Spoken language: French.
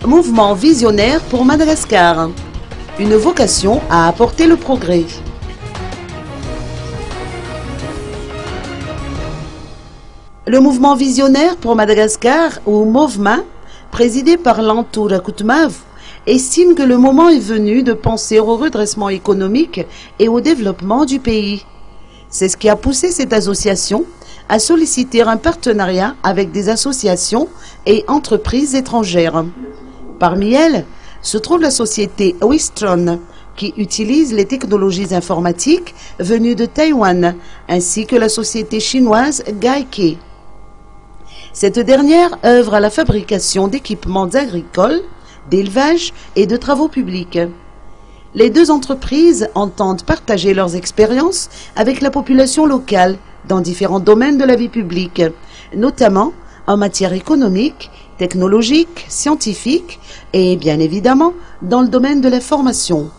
Mouvement visionnaire pour Madagascar. Une vocation à apporter le progrès. Le mouvement visionnaire pour Madagascar, ou MOVMA, présidé par Lantour Koutmav, estime que le moment est venu de penser au redressement économique et au développement du pays. C'est ce qui a poussé cette association à solliciter un partenariat avec des associations et entreprises étrangères. Parmi elles se trouve la société Wistron, qui utilise les technologies informatiques venues de Taïwan, ainsi que la société chinoise Gaike. Cette dernière œuvre à la fabrication d'équipements agricoles, d'élevage et de travaux publics. Les deux entreprises entendent partager leurs expériences avec la population locale dans différents domaines de la vie publique, notamment en matière économique, technologique, scientifique et bien évidemment dans le domaine de la formation.